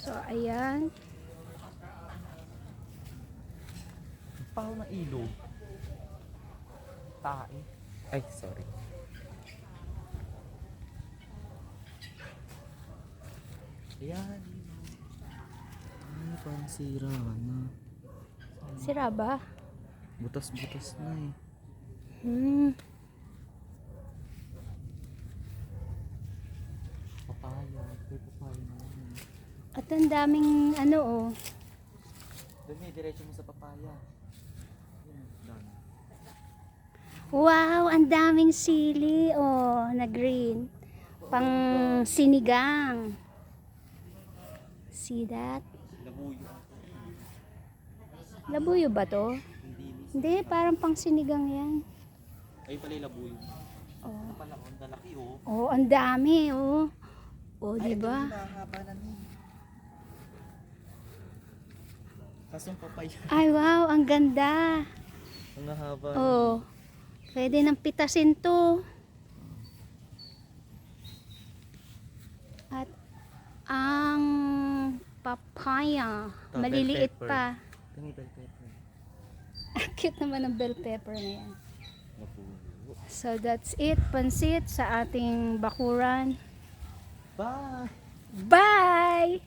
So, ayan. Paho na ilog. Tae. Ay, sorry. Ayan. Ay, parang sira na. Sira ba? Butas-butas na eh. Papaya. May papaya na yun. At ang daming ano oh. Dami, diretso mo sa papaya. Ayan, dami. Wow, ang daming sili oh, na green. Pang sinigang. See that? Labuyo. Labuyo ba to? Hindi, parang pang sinigang yan. Ay pala yung labuyo. Oh. Ano pala, ang lalaki oh. Oh, ang dami oh. Oh, di ba? Mahaba na nun. Kasong papaya. Ay, wow, ang ganda. Ang haba. Oh. Pwede nang pitasin to. At ang papaya, Ito, maliliit bell pepper. pa. Ito may bell pepper. Cute naman ang bell pepper na yan. Labuyo. So that's it, pansit sa ating bakuran. Bye! Bye!